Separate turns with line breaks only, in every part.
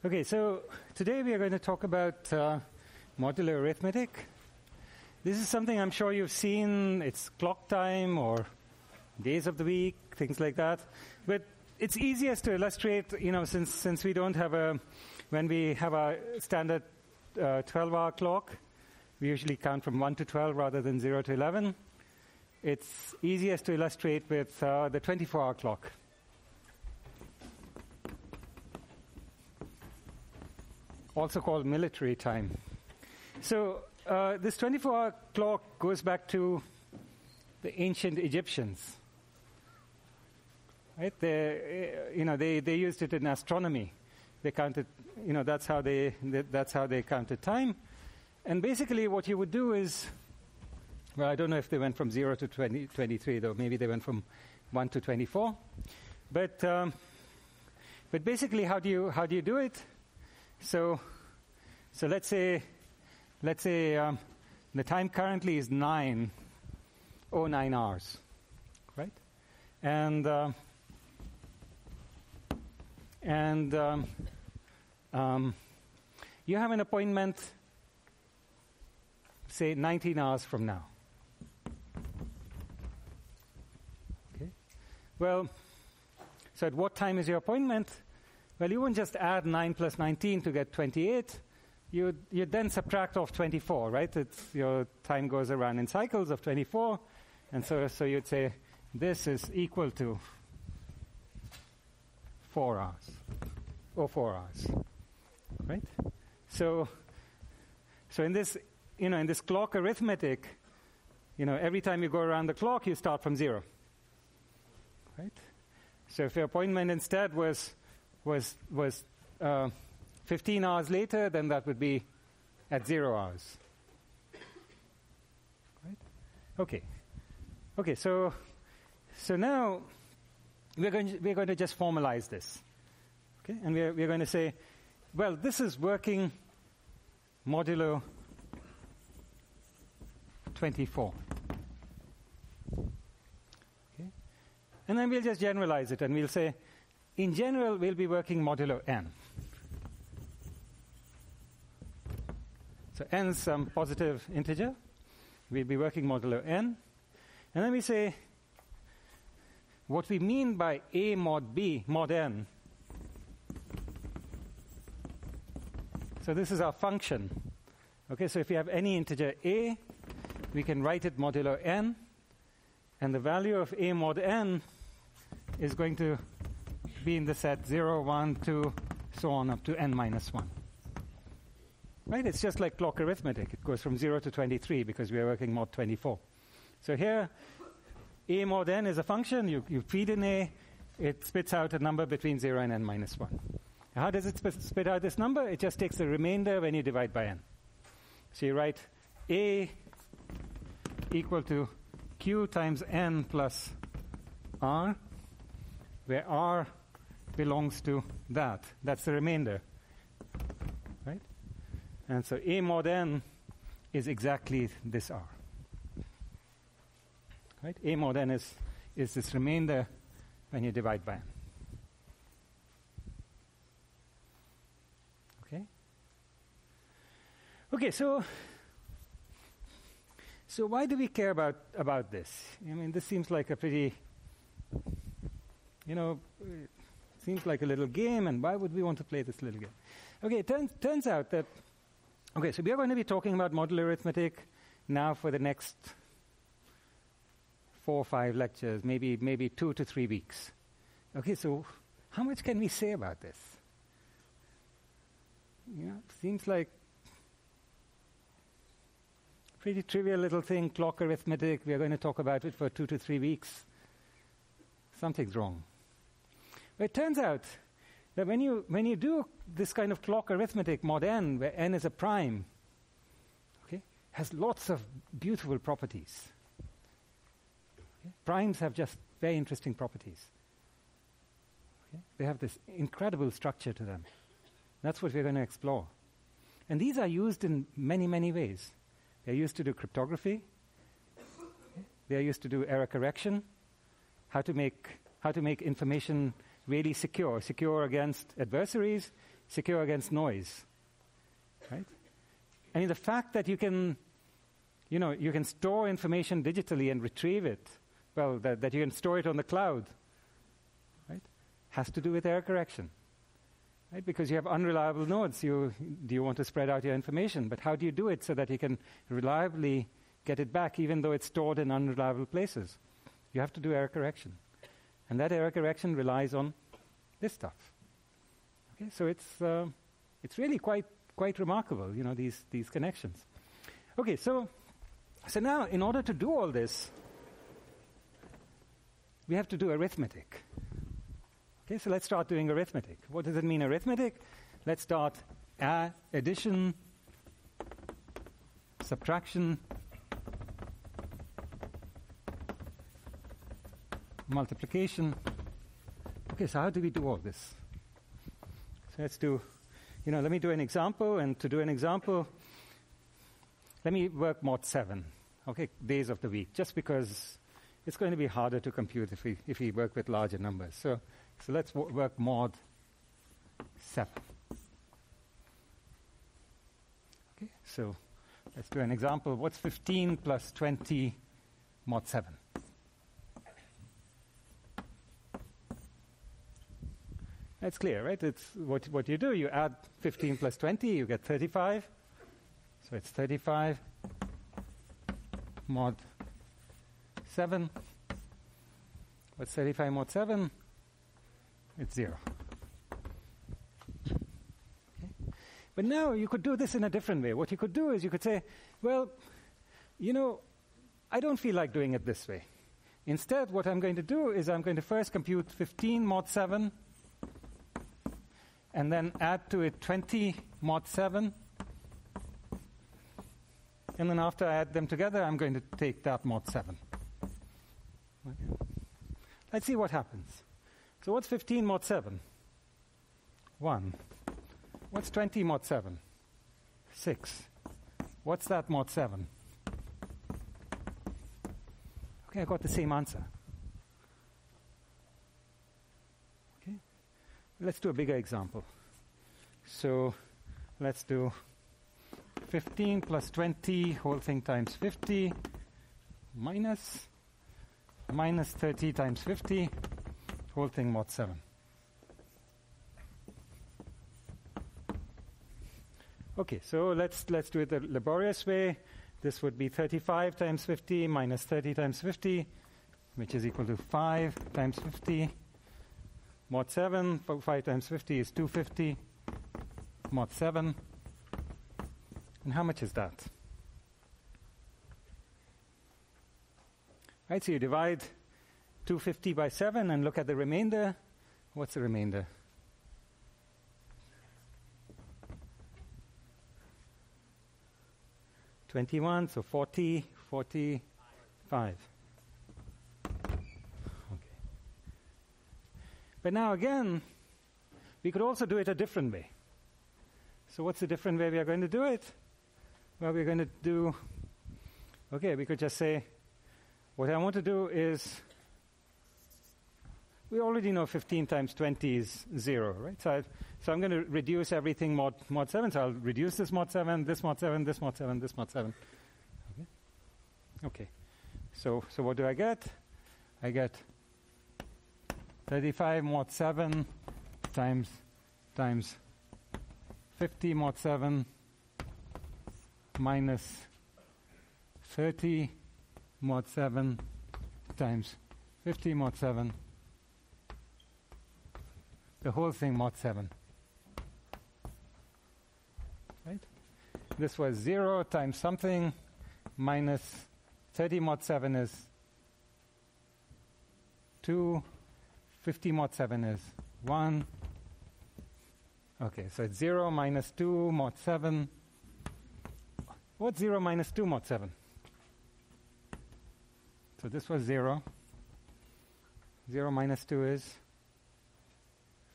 Okay, so today we are going to talk about modular arithmetic. This is something I'm sure you've seen. It's clock time or days of the week, things like that. But it's easiest to illustrate, since we don't have when we have a standard 12-hour clock, we usually count from 1 to 12 rather than 0 to 11. It's easiest to illustrate with the 24-hour clock. Also called military time. So this 24-hour clock goes back to the ancient Egyptians. Right? They used it in astronomy. They counted, that's how they counted time. And basically, what you would do is, well, I don't know if they went from 0 to 23, though. Maybe they went from 1 to 24. But basically, how do you do it? So let's say the time currently is 9 hours, right? And you have an appointment, say 19 hours from now. Okay. Well, so at what time is your appointment? Well, you wouldn't just add 9 plus 19 to get 28. You'd then subtract off 24, right? Your time goes around in cycles of 24. And so you'd say this is equal to 4 hours. Or 4 hours. Right? So in this, in this clock arithmetic, every time you go around the clock, you start from 0. Right? So if your appointment instead was 15 hours later, then that would be at 0 hours. Right? Okay. So now we're going to just formalize this. Okay, and we're going to say, well, this is working modulo 24. Okay, and then we'll just generalize it, and we'll say, in general, we'll be working modulo n. So n is some positive integer. We'll be working modulo n. And then we say, what we mean by a mod b, mod n. So this is our function. Okay, so if you have any integer a, we can write it modulo n. And the value of a mod n is going to be in the set 0, 1, 2, so on up to n minus 1. Right? It's just like clock arithmetic. It goes from 0 to 23 because we are working mod 24. So here, a mod n is a function. You feed in a, it spits out a number between 0 and n minus 1. How does it spit out this number? It just takes the remainder when you divide by n. So you write a equal to q times n plus r, where r belongs to that. That's the remainder. Right? And so a mod n is exactly this r. Right? A mod n is this remainder when you divide by n. Okay, so why do we care about this? I mean, this seems like a pretty, seems like a little game, and why would we want to play this little game? Okay, it turns out that, so we are going to be talking about modular arithmetic now for the next 4 or 5 lectures, maybe 2 to 3 weeks. Okay, so how much can we say about this? Seems like pretty trivial little thing, clock arithmetic. We are going to talk about it for 2 to 3 weeks. Something's wrong. But it turns out that when you do this kind of clock arithmetic, mod n, where n is a prime, okay, has lots of beautiful properties. Okay? Primes have just very interesting properties. Okay? They have this incredible structure to them. That's what we're going to explore. And these are used in many, many ways. They're used to do cryptography. They're used to do error correction, how to make information really secure. Secure against adversaries, secure against noise. Right? I mean, the fact that you can store information digitally and retrieve it, well, that you can store it on the cloud, right, has to do with error correction. Right? Because you have unreliable nodes. Do you want to spread out your information? But how do you do it so that you can reliably get it back, even though it's stored in unreliable places? You have to do error correction. And that error correction relies on this stuff. Okay, so it's really quite remarkable, these connections. Okay, so now in order to do all this, we have to do arithmetic. Okay, so let's start doing arithmetic. What does it mean, arithmetic? Let's start addition, subtraction, multiplication. Okay, so how do we do all this? So let's do, let me do an example, and to do an example, let me work mod 7, okay, days of the week, just because it's going to be harder to compute if we work with larger numbers. So let's work mod 7. Okay, so let's do an example. What's 15 plus 20 mod 7? That's clear, right? It's what you do. You add 15 plus 20, you get 35. So it's 35 mod 7. What's 35 mod 7? It's 0. Okay. But now you could do this in a different way. What you could do is you could say, well, I don't feel like doing it this way. Instead, what I'm going to do is I'm going to first compute 15 mod 7, and then add to it 20 mod 7. And then after I add them together, I'm going to take that mod 7. Okay. Let's see what happens. So what's 15 mod 7? 1. What's 20 mod 7? 6. What's that mod 7? Okay, I got the same answer. Okay. Let's do a bigger example. So let's do 15 plus 20, whole thing times 50, minus 30 times 50, whole thing mod 7. Okay, so let's do it the laborious way. This would be 35 times 50 minus 30 times 50, which is equal to 5 times 50 mod 7. 5 times 50 is 250 mod 7. And how much is that? Right, so you divide 250 by 7 and look at the remainder. What's the remainder? $21, so 45. Okay. But now again, we could also do it a different way. So what's the different way we are going to do it? Well, we're going to do, we could just say, what I want to do is, we already know 15 times 20 is 0, right? So I'm going to reduce everything mod 7. So I'll reduce this mod 7, this mod 7, this mod 7, this mod 7. Okay. So what do I get? I get 35 mod 7 times 50 mod 7 minus 30 mod 7 times 50 mod 7, the whole thing mod 7. Right? This was 0 times something minus 30 mod 7 is 2, 50 mod 7 is 1. Okay, so it's 0 minus 2 mod 7. What's 0 minus 2 mod 7? So this was 0. 0 minus 2 is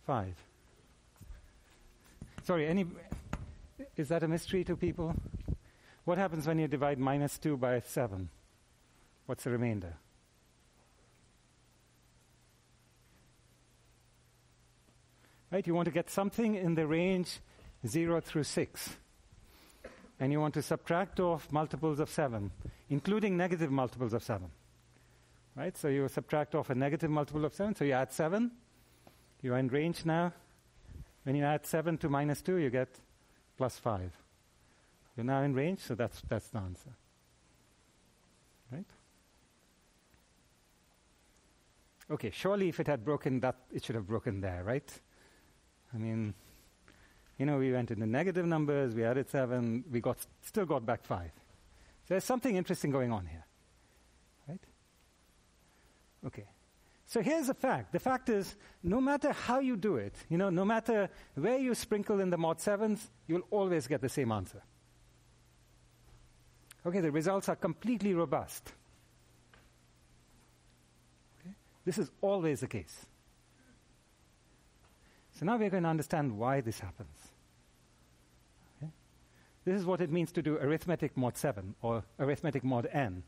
5. Sorry, is that a mystery to people? What happens when you divide minus 2 by 7? What's the remainder? right? You want to get something in the range 0 through 6. And you want to subtract off multiples of 7, including negative multiples of 7. Right? So you subtract off a negative multiple of 7, so you add 7. You're in range now. When you add 7 to minus 2, you get plus 5. You're now in range, so that's the answer. Right? Okay, surely if it had broken that, it should have broken there, right? I mean, we went into negative numbers, we added 7, we still got back 5. So there's something interesting going on here, right? Okay. So here's the fact. The fact is, no matter how you do it, no matter where you sprinkle in the mod 7s, you'll always get the same answer. Okay, the results are completely robust. Okay? This is always the case. So now we're going to understand why this happens. Okay? This is what it means to do arithmetic mod 7 or arithmetic mod n.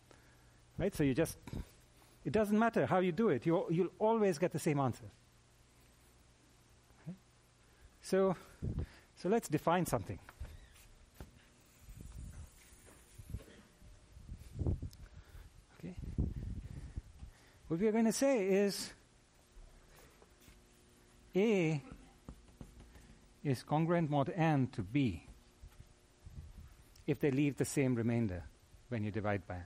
Right? So it doesn't matter how you do it, you'll always get the same answer. Okay? So let's define something. Okay? What we are going to say is A is congruent mod n to B if they leave the same remainder when you divide by n.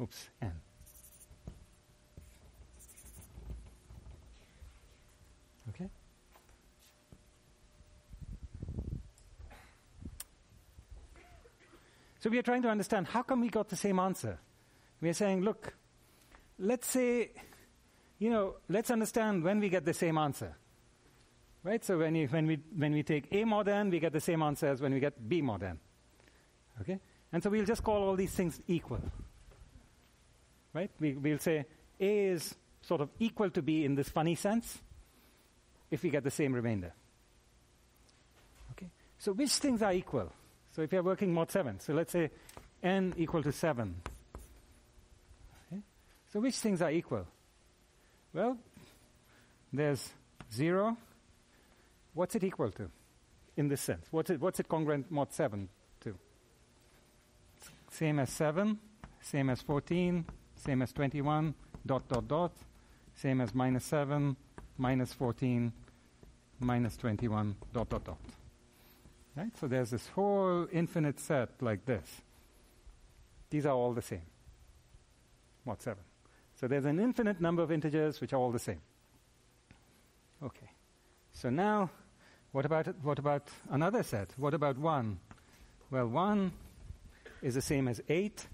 Oops, n. Okay? So we are trying to understand how come we got the same answer. We are saying, look, let's say, let's understand when we get the same answer. Right? So when we take A mod n, we get the same answer as when we get B mod n. Okay? And so we'll just call all these things equal. Right? We'll say A is sort of equal to B in this funny sense if we get the same remainder. Okay? So which things are equal? So if you're working mod 7, so let's say n equal to 7. Okay? So which things are equal? Well, there's 0. What's it equal to in this sense? What's it congruent mod 7 to? Same as 7, same as 14, same as 21, ... same as minus 7, minus 14, minus 21, ... Right? So there's this whole infinite set like this. These are all the same. Mod 7. So there's an infinite number of integers which are all the same. Okay. So now, what about another set? What about 1? Well, 1 is the same as 8,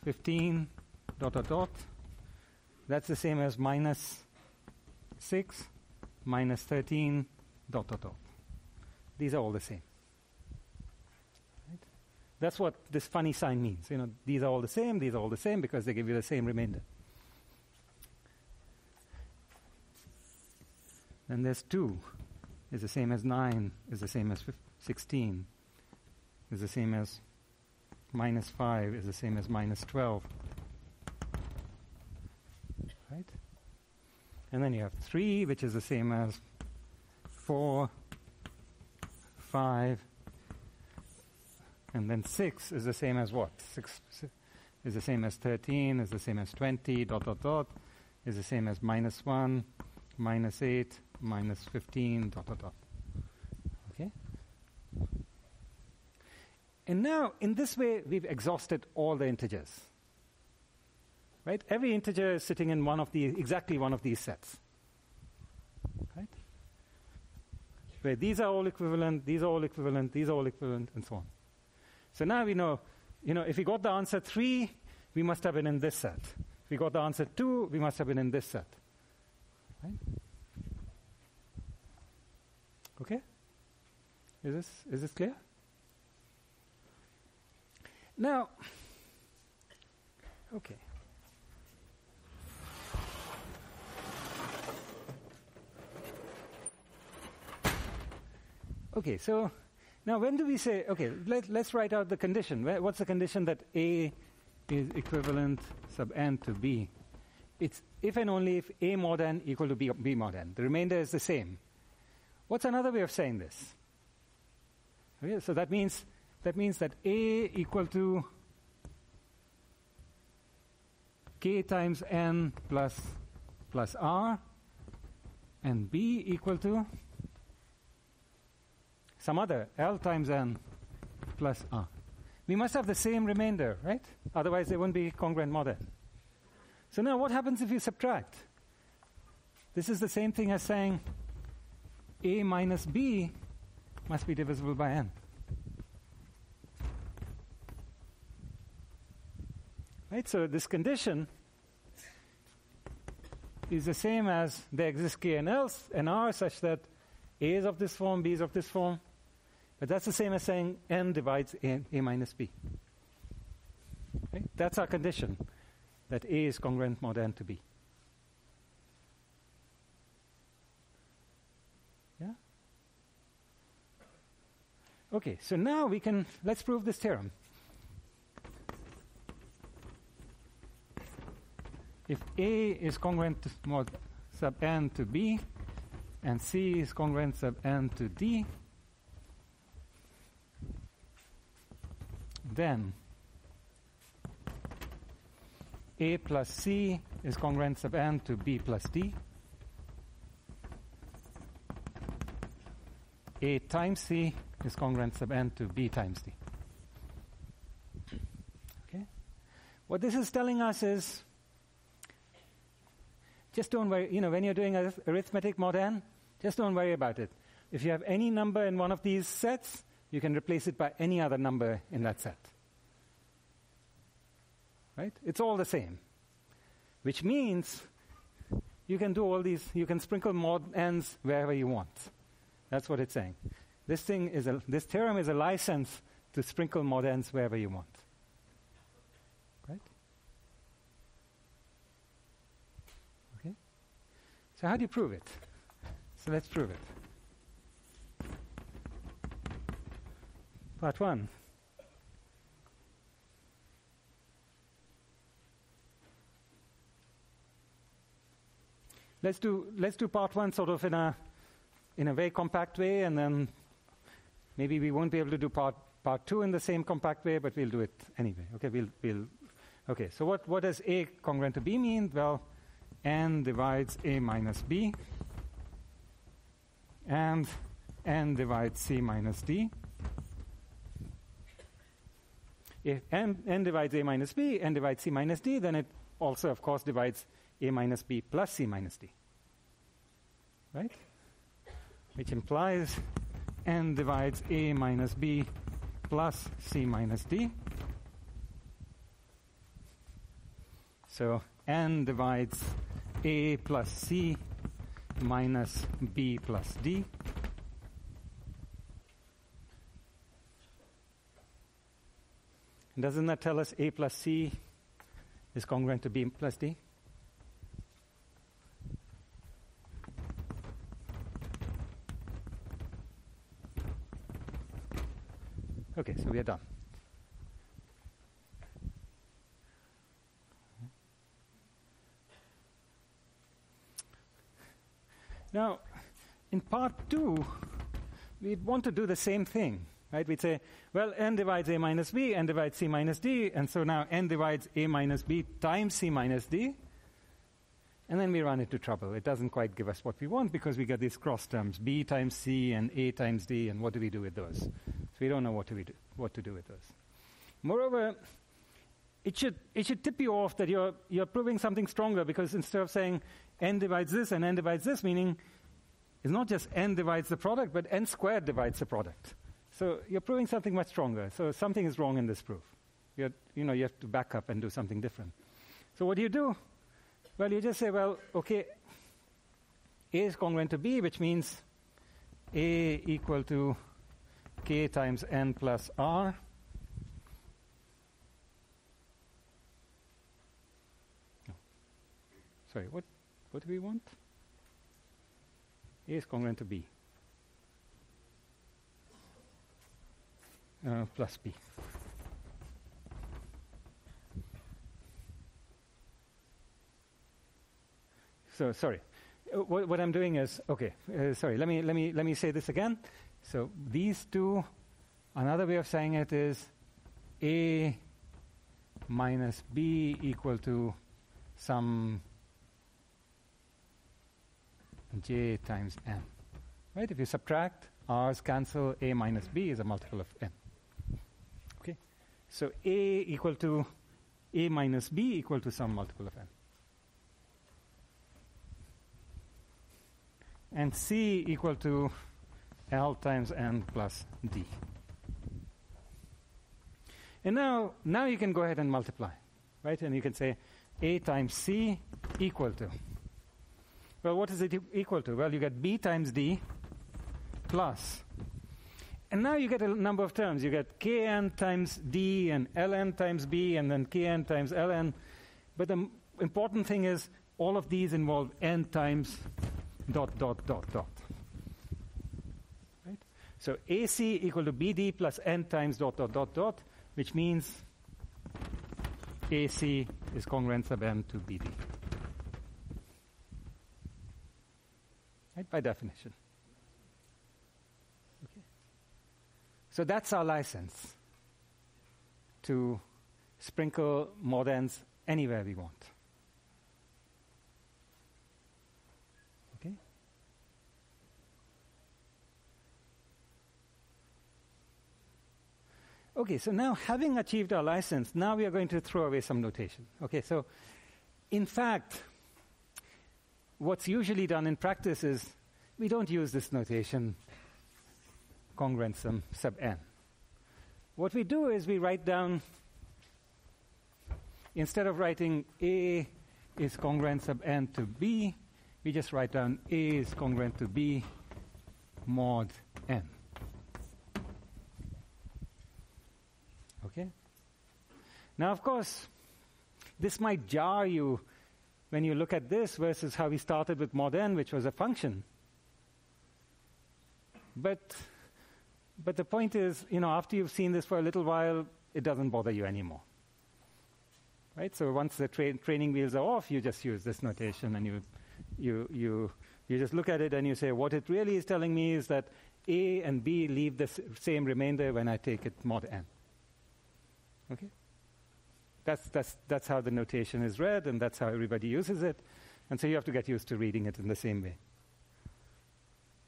15, ... That's the same as minus 6, minus 13, ... These are all the same. Right? That's what this funny sign means. These are all the same, these are all the same, because they give you the same remainder. Then there's 2 is the same as 9, is the same as 16, is the same as minus 5, is the same as minus 12. Right? And then you have 3, which is the same as 4, 5, and then 6 is the same as what? 6 is the same as 13, is the same as 20, ... is the same as minus 1, minus 8, minus 15, ... Okay? And now, in this way, we've exhausted all the integers. Right? Every integer is sitting in exactly one of these sets. Right? Where these are all equivalent, these are all equivalent, these are all equivalent, and so on. So now we know, if we got the answer 3, we must have been in this set. If we got the answer 2, we must have been in this set. Right? Okay? Is this clear? Now, okay. Okay, so Now, when do we say, okay, let's write out the condition. What's the condition that A is equivalent sub n to B? It's if and only if A mod n equal to B mod n. The remainder is the same. What's another way of saying this? Okay, so that means that A equal to K times n plus R, and B equal to some other L times n plus R. We must have the same remainder, right? Otherwise, they won't be congruent mod n. So now what happens if you subtract? This is the same thing as saying A minus B must be divisible by n. Right? So this condition is the same as there exists K and L and R such that A is of this form, B is of this form. But that's the same as saying n divides A minus B. Right? That's our condition, that A is congruent mod n to B. Yeah? Okay, so now let's prove this theorem. If A is congruent mod sub n to B, and C is congruent sub n to D, then A plus C is congruent sub n to B plus D. A times C is congruent sub n to B times D. Okay? What this is telling us is, just don't worry, when you're doing arithmetic mod n, just don't worry about it. If you have any number in one of these sets, you can replace it by any other number in that set. Right? It's all the same. Which means you can do all these, you can sprinkle mod n's wherever you want. That's what it's saying. This theorem is a license to sprinkle mod n's wherever you want. Right? Okay? So how do you prove it? So let's prove it. Part 1. Let's do part 1 sort of in a very compact way, and then maybe we won't be able to do part 2 in the same compact way, but we'll do it anyway. Okay, okay. So what does A congruent to B mean? Well, n divides A minus B, and n divides C minus D. If n divides A minus B, n divides C minus D, then it also, of course, divides A minus B plus C minus D. Right? Which implies n divides A minus B plus C minus D. So n divides A plus C minus B plus D. Doesn't that tell us A plus C is congruent to B plus D? Okay, so we are done. Now, in part 2, we'd want to do the same thing. Right? We'd say, well, n divides A minus B, n divides C minus D, and so now n divides A minus B times C minus D, and then we run into trouble. It doesn't quite give us what we want because we get these cross terms, B times C and A times D, and what do we do with those? So we don't know what to do with those. Moreover, it should tip you off that you're proving something stronger, because instead of saying n divides this and n divides this, meaning it's not just n divides the product, but n squared divides the product. So you're proving something much stronger. So something is wrong in this proof. You have to back up and do something different. So what do you do? Well, you just say, well, okay, A is congruent to B, which means A equal to K times N plus R. No. Sorry, what do we want? A is congruent to B. plus b. So sorry, what I'm doing is sorry. Let me say this again. So these two, another way of saying it is a minus b equal to some j times n. Right? If you subtract, r's cancel, a minus b is a multiple of n. Okay? So a minus b equal to some multiple of n. And c equal to L times n plus d. And now you can go ahead and multiply, right? And you can say a times c equal to. Well, what is it equal to? Well, you get b times d plus. And now you get a number of terms. You get kn times d and ln times b and then kn times ln. But the important thing is all of these involve n times dot, dot, dot, dot. Right? So AC equal to BD plus n times dot, dot, dot, dot, which means AC is congruent sub n to BD. Right? By definition. Okay. So that's our license to sprinkle mod n's anywhere we want. Okay, so now having achieved our license, now we are going to throw away some notation. Okay, so in fact, what's usually done in practice is we don't use this notation congruent sub n. What we do is we write down, instead of writing A is congruent sub n to B, we just write down A is congruent to B mod n. Okay? Now, of course, this might jar you when you look at this versus how we started with mod n, which was a function. But the point is, after you've seen this for a little while, it doesn't bother you anymore. Right? So once the training wheels are off, you just use this notation and you just look at it and you say, what it really is telling me is that A and B leave the same remainder when I take it mod n. Okay? That's how the notation is read, and that's how everybody uses it. And so you have to get used to reading it in the same way.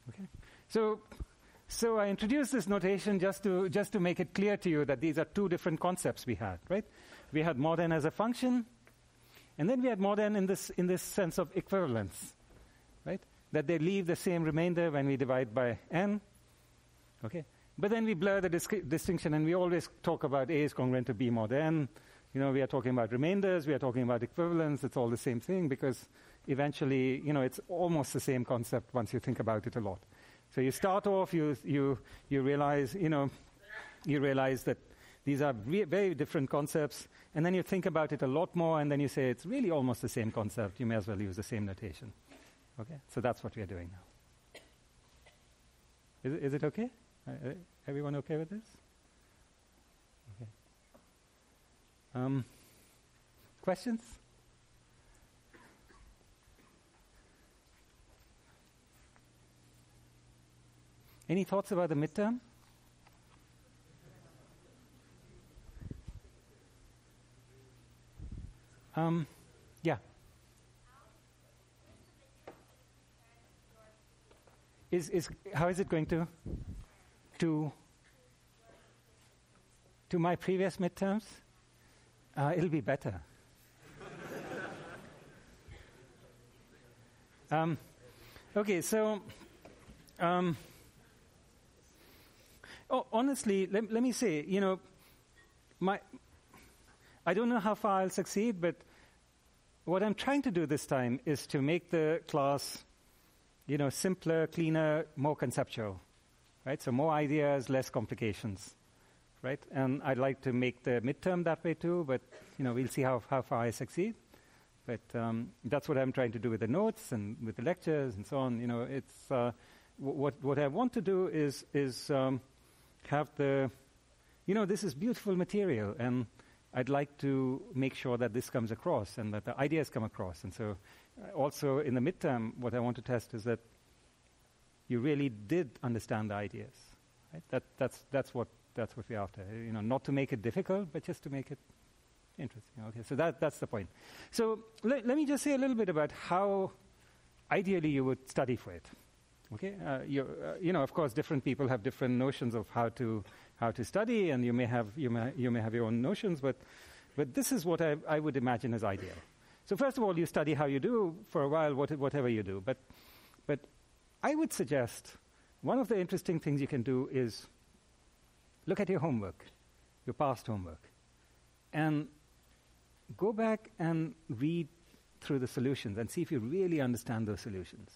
Okay? So I introduced this notation just to make it clear to you that these are two different concepts we had, right? We had mod n as a function, and then we had mod n in this sense of equivalence, right? That they leave the same remainder when we divide by n. Okay? But then we blur the distinction, and we always talk about A is congruent to B mod n. We are talking about remainders, we are talking about equivalence. It's all the same thing because eventually, it's almost the same concept once you think about it a lot. So you start off, you realize, you realize that these are very different concepts, and then you think about it a lot more, and then you say it's really almost the same concept. You may as well use the same notation. Okay, so that's what we are doing now. Is it okay? Everyone okay with this? Okay. Questions? Any thoughts about the midterm? Yeah. How is it going to my previous midterms? It'll be better. Okay, so honestly, let me say, I don't know how far I'll succeed, but what I'm trying to do this time is to make the class, simpler, cleaner, more conceptual, right? So more ideas, less complications, right? And I'd like to make the midterm that way too, but, we'll see how far I succeed. But that's what I'm trying to do with the notes and with the lectures and so on. It's what I want to do is have the this is beautiful material, and I'd like to make sure that this comes across and that the ideas come across. And so also in the midterm, what I want to test is that you really did understand the ideas. Right? That's what we're after. Not to make it difficult, but just to make it interesting. Okay, so that's the point. So let me just say a little bit about how ideally you would study for it. Okay, of course, different people have different notions of how to study, and you may have your own notions, but this is what I would imagine as ideal. So first of all, you study how you do for a while, whatever you do. But I would suggest one of the interesting things you can do is look at your homework, your past homework, and go back and read through the solutions and see if you really understand those solutions.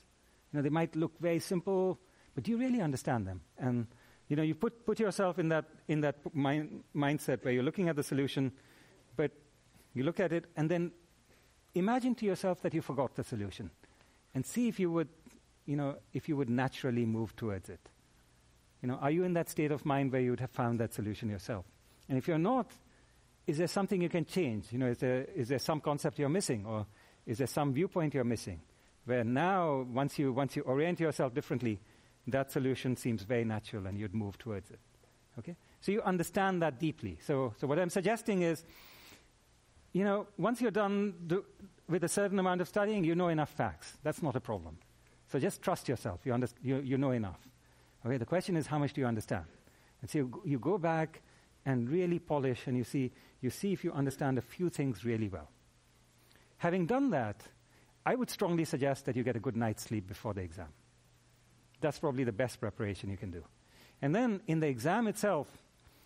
They might look very simple, but do you really understand them? And you put yourself in that mindset where you're looking at the solution, but you look at it and then imagine to yourself that you forgot the solution, and see if you would naturally move towards it. Are you in that state of mind where you would have found that solution yourself? And if you're not, is there something you can change? Is there some concept you're missing, or is there some viewpoint you're missing? Where now, once you orient yourself differently, that solution seems very natural, and you'd move towards it. Okay, so you understand that deeply. So what I'm suggesting is, once you're done with a certain amount of studying, you know enough facts. That's not a problem. So just trust yourself. You know enough. Okay, the question is, how much do you understand? And so you go back and really polish, and you see if you understand a few things really well. Having done that, I would strongly suggest that you get a good night's sleep before the exam. That's probably the best preparation you can do. And then in the exam itself,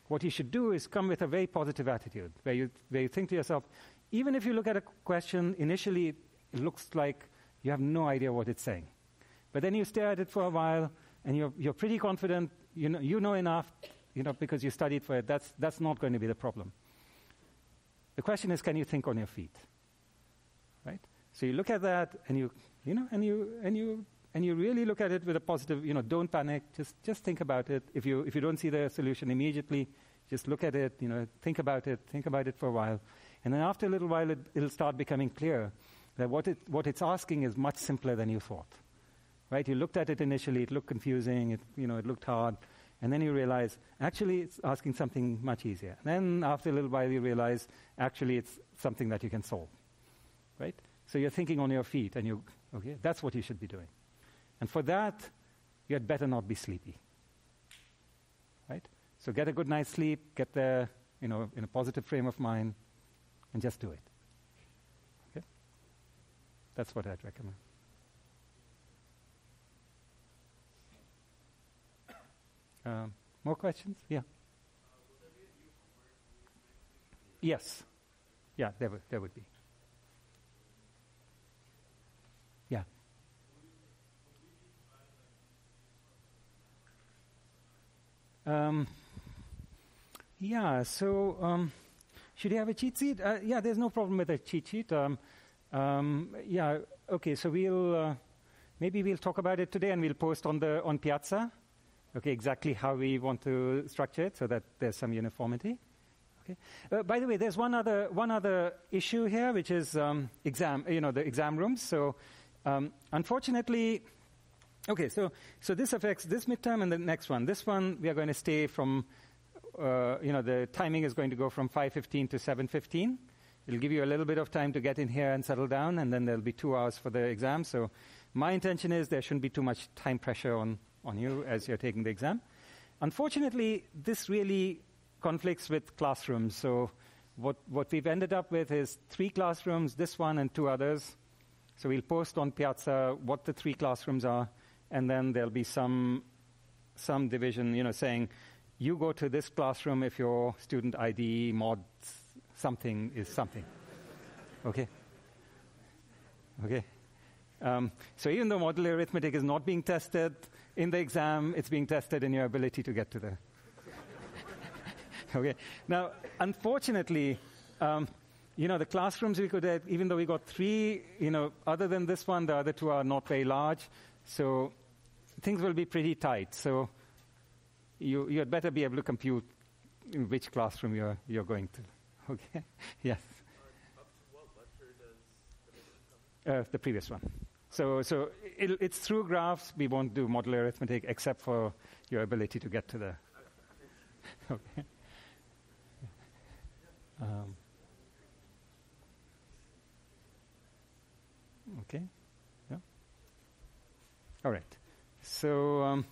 what you should do is come with a very positive attitude, where you think to yourself, even if you look at a question, initially it looks like you have no idea what it's saying. But then you stare at it for a while, and you're pretty confident, you know enough, because you studied for it. That's not going to be the problem. The question is, can you think on your feet? Right? So you look at that, and you really look at it with a positive. Don't panic. Just think about it. If you don't see the solution immediately, just look at it. Think about it for a while, and then after a little while, it'll start becoming clear that what it's asking is much simpler than you thought. Right? You looked at it initially; it looked confusing. It looked hard, and then you realize actually it's asking something much easier. And then after a little while, you realize actually it's something that you can solve. Right? So you're thinking on your feet, and that's what you should be doing. And for that, you had better not be sleepy. Right? So get a good night's sleep, get there, in a positive frame of mind, and just do it. Okay? That's what I'd recommend. More questions? Yeah.
Will there be a new homework next week?
Yes. Yeah, there would be. Yeah. So should you have a cheat sheet? Yeah, there's no problem with a cheat sheet. Yeah, okay, so maybe we'll talk about it today, and we'll post on Piazza, okay, exactly how we want to structure it so that there's some uniformity. Okay. By the way, there's one other issue here, which is the exam rooms. So unfortunately, okay, so this affects this midterm and the next one. This one, we are going to stay from, the timing is going to go from 5:15 to 7:15. It'll give you a little bit of time to get in here and settle down, and then there'll be 2 hours for the exam. So my intention is there shouldn't be too much time pressure on you as you're taking the exam. Unfortunately, this really conflicts with classrooms. So what we've ended up with is 3 classrooms, this one and 2 others. So we'll post on Piazza what the 3 classrooms are, and then there'll be some division, saying you go to this classroom if your student ID mod something is something. Okay? Okay? So even though modular arithmetic is not being tested in the exam, it's being tested in your ability to get to the... Okay. Now, unfortunately, the classrooms we could have, even though we got 3, other than this one, the other 2 are not very large. So things will be pretty tight. So you had better be able to compute in which classroom you're going to. Okay? Yes.
Up to what lecture does division come in?
The previous one. So it's through graphs. We won't do modular arithmetic except for your ability to get to the. Okay. Okay. Yeah. All right. So.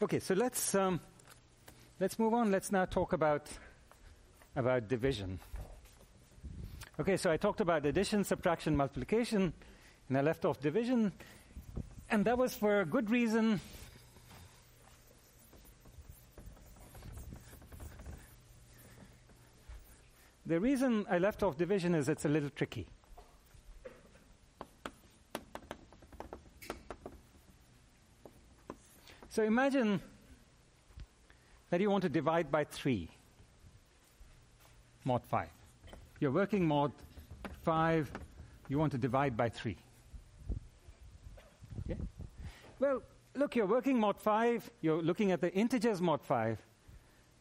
Okay, so let's move on. Let's now talk about division. Okay, so I talked about addition, subtraction, multiplication, and I left off division, and that was for a good reason. The reason I left off division is it's a little tricky. So imagine that you want to divide by 3, mod 5. You're working mod 5, you want to divide by 3. Okay? Well, look, you're working mod 5, you're looking at the integers mod 5.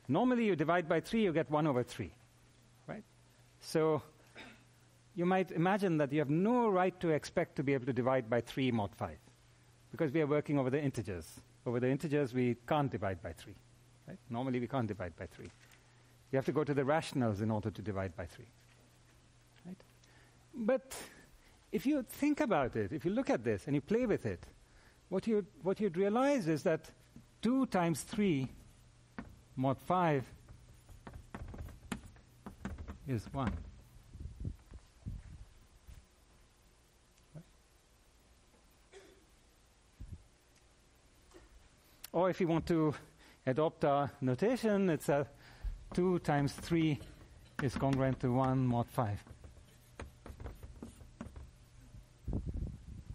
Normally you divide by 3, you get 1 over 3. Right? So you might imagine that you have no right to expect to be able to divide by 3 mod 5, because we are working over the integers. Over the integers, we can't divide by 3. Right? Normally, we can't divide by 3. You have to go to the rationals in order to divide by 3. Right? But if you think about it, if you look at this and you play with it, what you'd realize is that 2 times 3 mod 5 is 1. Or if you want to adopt our notation, it's 2 times 3 is congruent to 1 mod 5.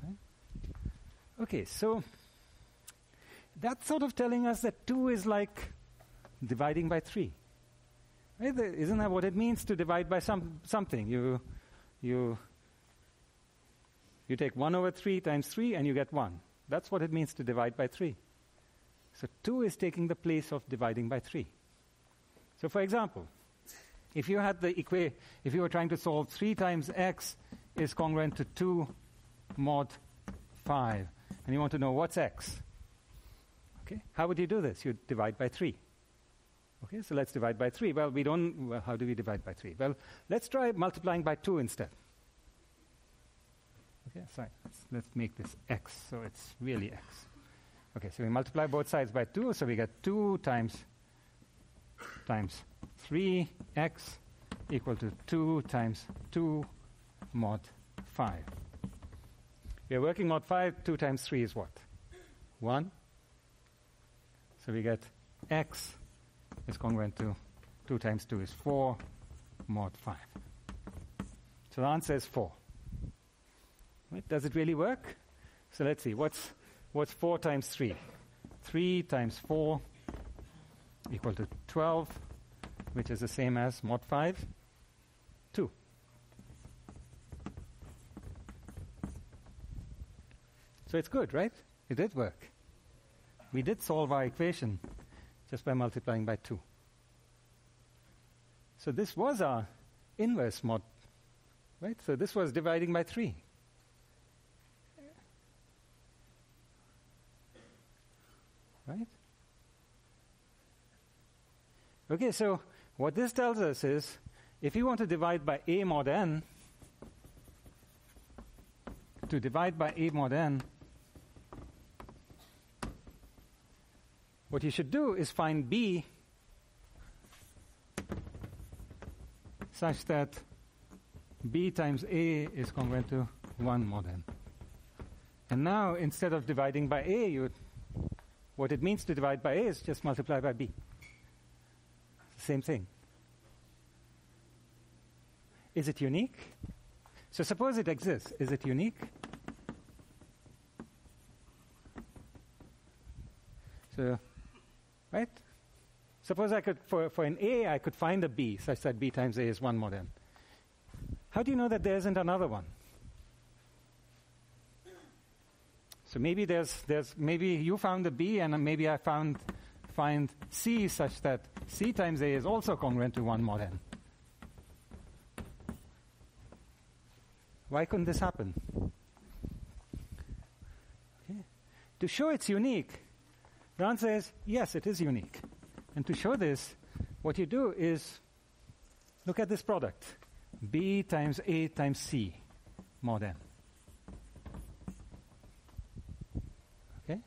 Right? Okay, so that's sort of telling us that 2 is like dividing by 3. Right? Isn't that what it means to divide by something? You take 1 over 3 times 3 and you get 1. That's what it means to divide by 3. So 2 is taking the place of dividing by 3. So for example, if you were trying to solve 3 times x is congruent to 2 mod 5, and you want to know what's x, okay, how would you do this? You'd divide by 3. Okay, so let's divide by 3. Well, how do we divide by 3? Well, let's try multiplying by 2 instead. Okay, sorry, let's make this x, so it's really x. Okay, so we multiply both sides by 2, so we get 2 times 3x equal to 2 times 2 mod 5. We are working mod 5, 2 times 3 is what? 1. So we get x is congruent to 2 times 2 is 4 mod 5. So the answer is 4. Right? Does it really work? So let's see, what's 4 times 3? 3 times 4 equal to 12, which is the same as mod 5, 2. So it's good, right? It did work. We did solve our equation just by multiplying by 2. So this was our inverse mod, right? So this was dividing by 3. Right? Okay, so what this tells us is, if you want to divide by a mod n, what you should do is find b such that b times a is congruent to 1 mod n. And now, instead of dividing by a, what it means to divide by a is just multiply by b. Same thing. Is it unique? So suppose it exists. Is it unique? So, right? Suppose I could, for an a, I could find a b such that b times a is 1 mod n. How do you know that there isn't another one? So maybe maybe you found the B, and maybe I find C such that C times A is also congruent to 1 mod n. Why couldn't this happen? Okay. To show it's unique, the answer is yes, it is unique. And to show this, what you do is look at this product, B times A times C mod n. Okay?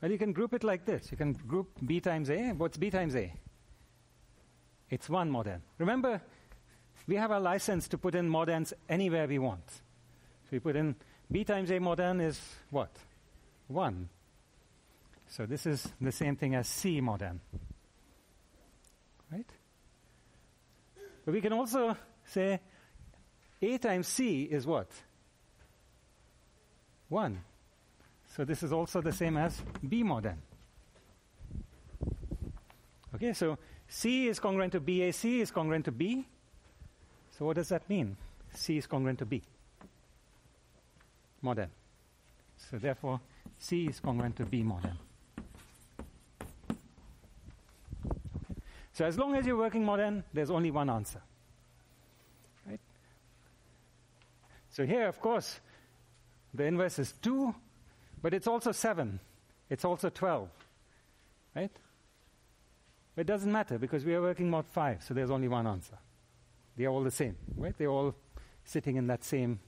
Well, you can group it like this. You can group B times A. What's B times A? It's 1 mod n. Remember, we have a license to put in mod n's anywhere we want. So we put in B times A mod n is what? 1. So this is the same thing as C mod n. Right? But we can also say A times C is what? 1. So this is also the same as B mod n. Okay, so C is congruent to B, AC is congruent to B. So what does that mean? C is congruent to B mod n. So therefore, C is congruent to B mod n. Okay. So as long as you're working mod n, there's only one answer. Right? So here, of course, the inverse is 2, but it's also 7. It's also 12. Right? But it doesn't matter because we are working mod 5, so there's only one answer. They are all the same, right? They're all sitting in that same.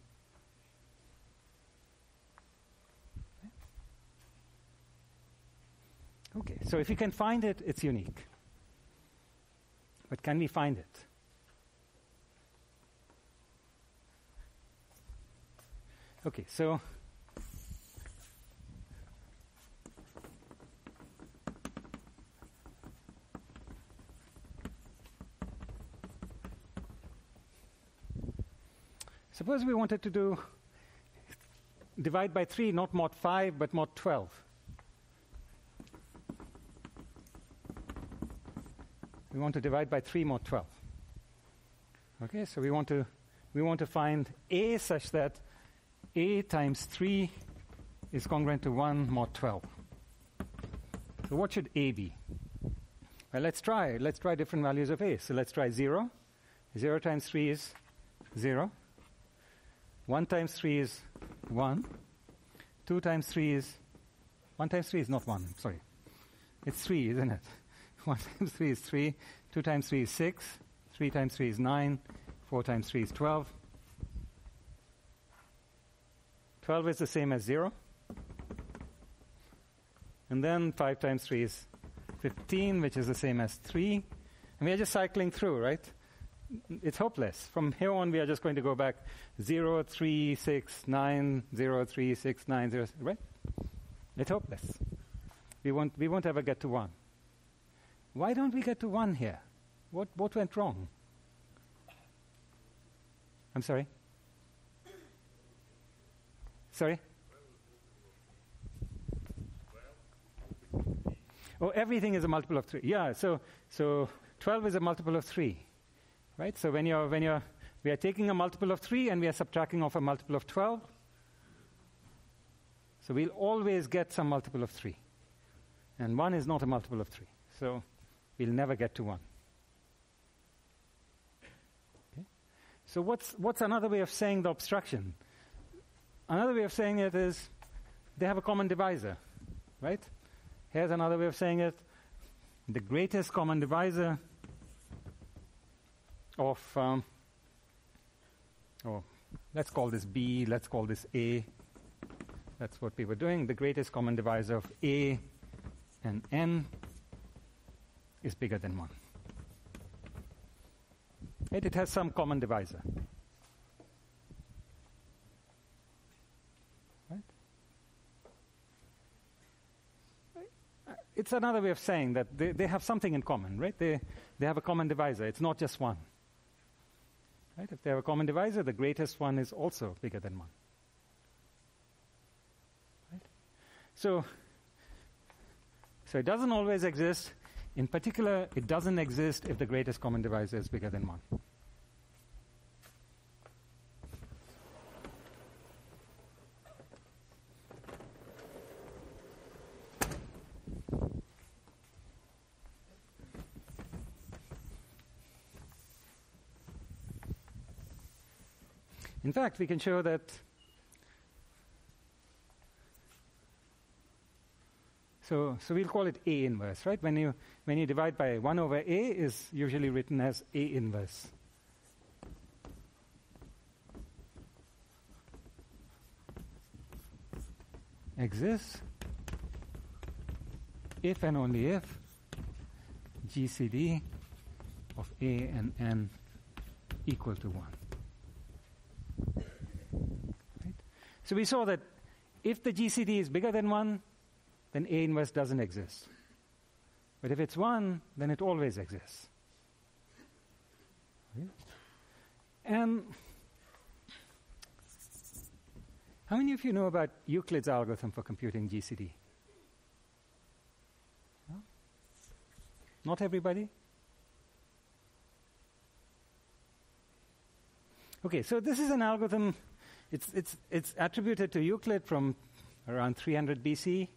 Okay, so if you can find it, it's unique. But can we find it? Okay, so suppose we wanted to do divide by 3, not mod 5, but mod 12. We want to divide by 3 mod 12. Okay, so we want to find A such that A times 3 is congruent to 1 mod 12. So what should A be? Well, let's try different values of A. So let's try 0. 0 times 3 is 0. 1 times 3 is 1. 2 times 3 is... 1 times 3 is not 1, sorry. It's 3, isn't it? 1 times 3 is 3. 2 times 3 is 6. 3 times 3 is 9. 4 times 3 is 12. 12 is the same as 0. And then 5 times 3 is 15, which is the same as 3. And we are just cycling through, right? It's hopeless. From here on, we are just going to go back 0, 3, 6, 9, 0, 3, 6, 9, 0, right? It's hopeless. We won't ever get to 1. Why don't we get to 1 here? What went wrong? I'm sorry? Sorry? Oh, everything is a multiple of 3. Yeah, so 12 is a multiple of 3. Right? So we are taking a multiple of 3 and we are subtracting off a multiple of 12. So we'll always get some multiple of 3. And 1 is not a multiple of 3. So we'll never get to 1. Okay? So what's another way of saying the obstruction? Another way of saying it is they have a common divisor. Right? Here's another way of saying it. The greatest common divisor of, let's call this B, let's call this A. That's what we were doing. The greatest common divisor of A and N is bigger than 1. Right? It has some common divisor. Right? It's another way of saying that they have something in common, right? They have a common divisor. It's not just 1. Right? If they have a common divisor, the greatest one is also bigger than 1. Right? So it doesn't always exist. In particular, it doesn't exist if the greatest common divisor is bigger than 1. In fact, we can show that so we'll call it A inverse, right? When you divide by 1 over A is usually written as A inverse. Exists if and only if GCD of A and N equal to 1. Right? So we saw that if the GCD is bigger than 1, then A inverse doesn't exist. But if it's 1, then it always exists. Okay? And how many of you know about Euclid's algorithm for computing GCD? No? Not everybody? Okay, so this is an algorithm. It's attributed to Euclid from around 300 BC.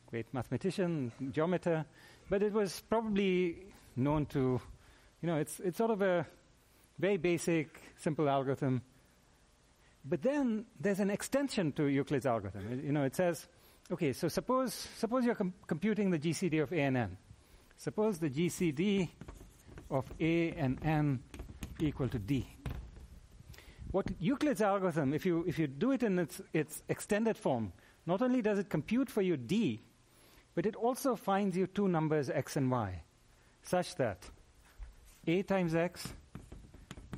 Great mathematician, geometer, but it was probably known to, it's sort of a very basic, simple algorithm. But then there's an extension to Euclid's algorithm. It says, okay, so suppose you're computing the GCD of A and N. Suppose the GCD of A and N equal to D. What Euclid's algorithm, if you do it in its extended form, not only does it compute for you D, but it also finds you two numbers x and y, such that A times x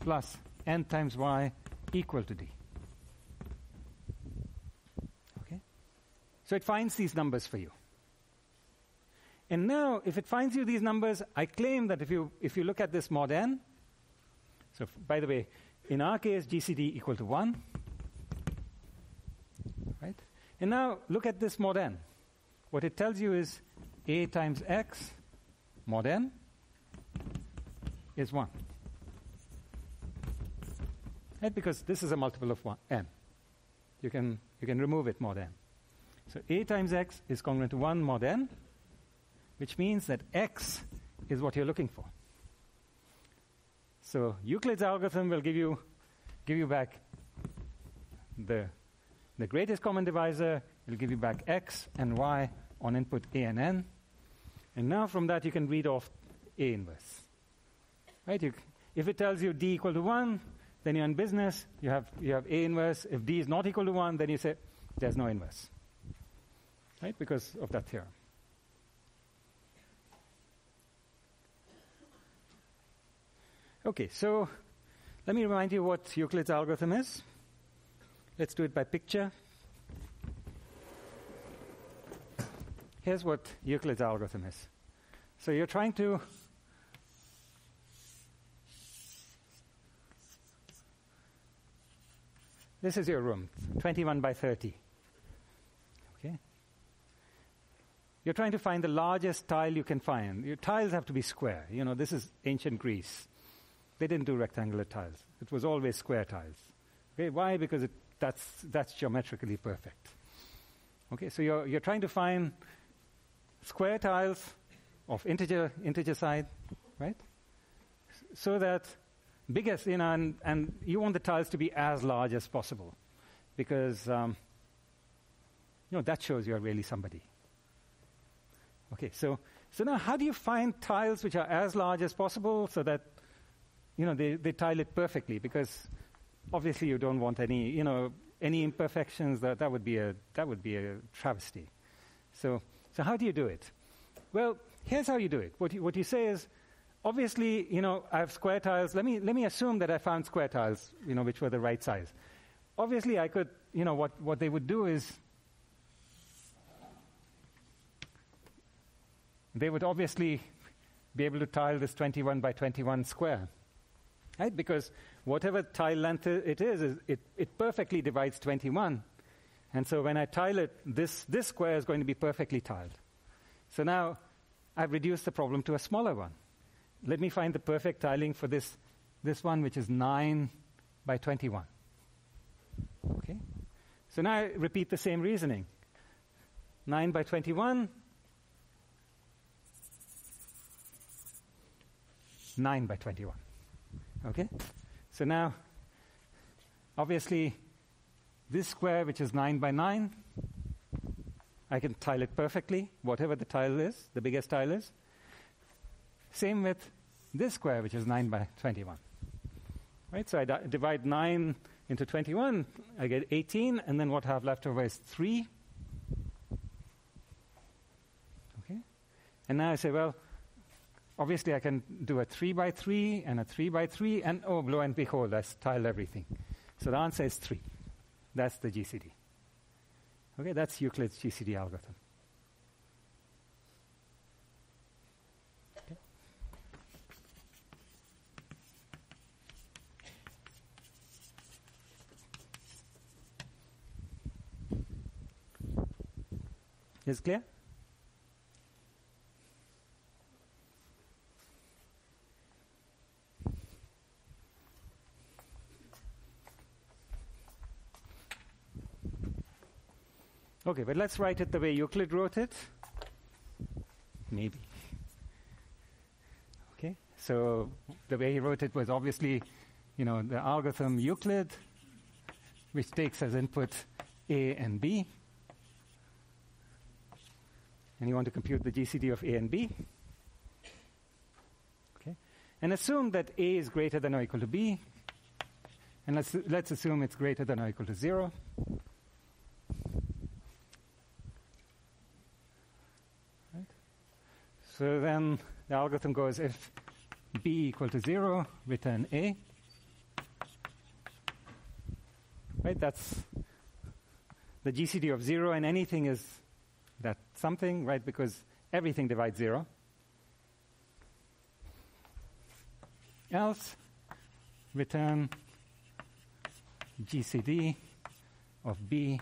plus n times y equal to D. Okay? So it finds these numbers for you. And now, if it finds you these numbers, I claim that if you look at this mod n, so by the way, in our case, GCD equal to 1. Right? And now, look at this mod n. What it tells you is A times x mod n is 1. Right? Because this is a multiple of 1, n. You can remove it mod n. So A times x is congruent to 1 mod n, which means that x is what you're looking for. So Euclid's algorithm will give you back the greatest common divisor. It'll give you back x and y on input A and n. And now from that you can read off A inverse. Right? If it tells you D equal to 1, then you're in business. You have A inverse. If D is not equal to 1, then you say there's no inverse. Right? Because of that theorem. Okay, so let me remind you what Euclid's algorithm is. Let's do it by picture. Here's what Euclid's algorithm is. So you're trying to this is your room, 21 by 30. Okay? You're trying to find the largest tile you can find. Your tiles have to be square. This is ancient Greece. They didn't do rectangular tiles. It was always square tiles. Okay, why? Because that's geometrically perfect. Okay, so you're trying to find square tiles of integer side, right? So that biggest, and you want the tiles to be as large as possible, because that shows you're really somebody. Okay, so now how do you find tiles which are as large as possible so that they tile it perfectly? Because obviously you don't want any imperfections. That would be a travesty. So how do you do it? Well, here's how you do it. What you say is, obviously, I have square tiles. Let me assume that I found square tiles, which were the right size. Obviously, I could, what they would do is, they would obviously be able to tile this 21 by 21 square. Right? Because whatever tile length it is it perfectly divides 21. And so when I tile it, this square is going to be perfectly tiled. So now I've reduced the problem to a smaller one. Let me find the perfect tiling for this one, which is 9 by 21. Okay? So now I repeat the same reasoning. 9 by 21, 9 by 21. Okay? So now obviously, this square, which is 9 by 9, I can tile it perfectly, whatever the tile is, the biggest tile is. Same with this square, which is 9 by 21. Right? So I divide 9 into 21, I get 18, and then what I have left over is 3. Okay? And now I say, well, obviously I can do a 3 by 3 and a 3 by 3, and oh, lo and behold, I tiled everything. So the answer is 3. That's the GCD. Okay, that's Euclid's GCD algorithm. Okay. Is it clear? Okay, but let's write it the way Euclid wrote it. Maybe. Okay, so the way he wrote it was obviously, the algorithm Euclid, which takes as input A and B. And you want to compute the GCD of A and B. Okay, and assume that A is greater than or equal to B. And let's assume it's greater than or equal to 0. So then the algorithm goes, if B equal to 0, return A. Right, that's the GCD of 0, and anything is that something, right, because everything divides 0. Else, return GCD of B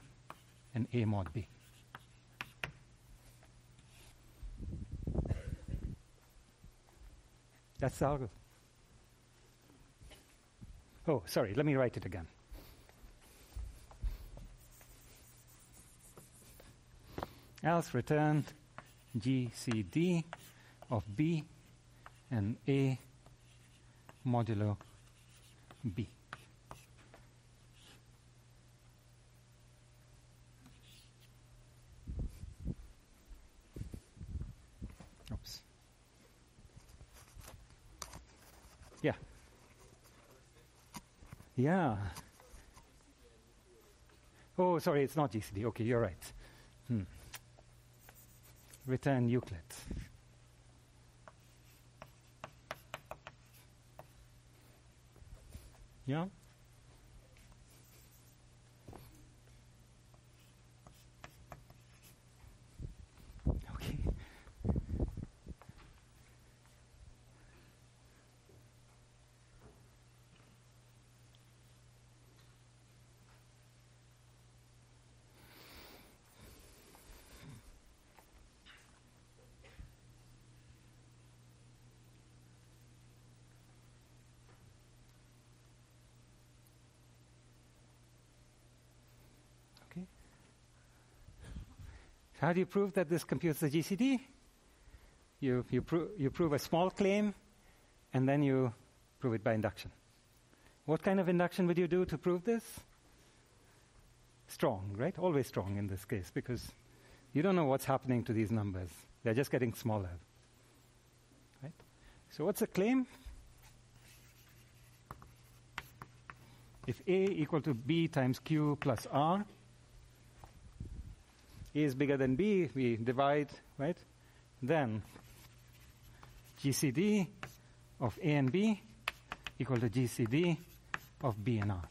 and A mod B. That's the algorithm. Oh, sorry, let me write it again. Else return GCD of B and A modulo B. Oops. Yeah. Yeah. Oh, sorry, it's not GCD. Okay, you're right. Return Euclid. Yeah? Okay. How do you prove that this computes the GCD? You prove a small claim, and then you prove it by induction. What kind of induction would you do to prove this? Strong, right? Always strong in this case, because you don't know what's happening to these numbers. They're just getting smaller. Right? So what's the claim? If A equal to B times Q plus R, A is bigger than B, we divide, right? Then GCD of A and B equal to GCD of B and R.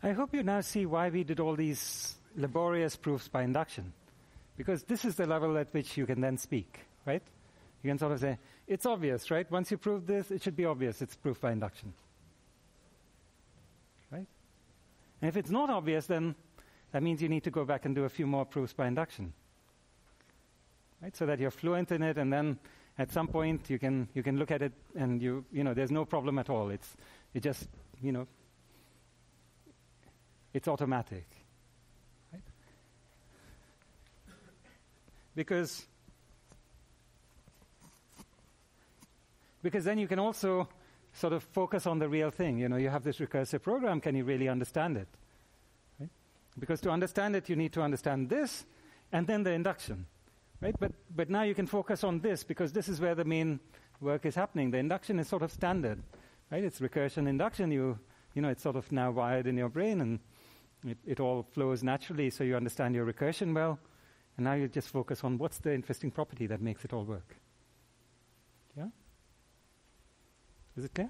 I hope you now see why we did all these laborious proofs by induction. Because this is the level at which you can then speak, right? You can sort of say, it's obvious, right? Once you prove this, it should be obvious it's proof by induction. Right? And if it's not obvious, then that means you need to go back and do a few more proofs by induction. Right? So that you're fluent in it, and then at some point you can look at it and you know there's no problem at all. It just, you know, it's automatic. Right? Because then you can also sort of focus on the real thing. You know, you have this recursive program, can you really understand it? Right? Because to understand it, you need to understand this, and then the induction. Right? But now you can focus on this, because this is where the main work is happening. The induction is sort of standard. Right? It's recursion induction. You know, it's sort of now wired in your brain, and it all flows naturally, so you understand your recursion well. And now you just focus on what's the interesting property that makes it all work. Yeah? Is it clear?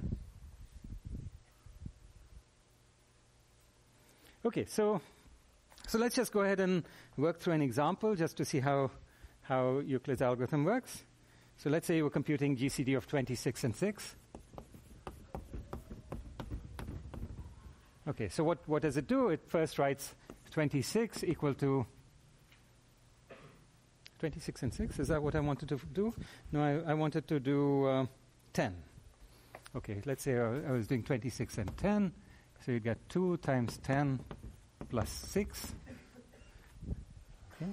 Okay, so let's just go ahead and work through an example just to see how Euclid's algorithm works. So let's say you were computing GCD of 26 and 6. Okay, so what does it do? It first writes 26 equal to 26 and 6. Is that what I wanted to do? No, I wanted to do 10. Okay, let's say I was doing 26 and 10. So you get 2 times 10 plus 6. Okay.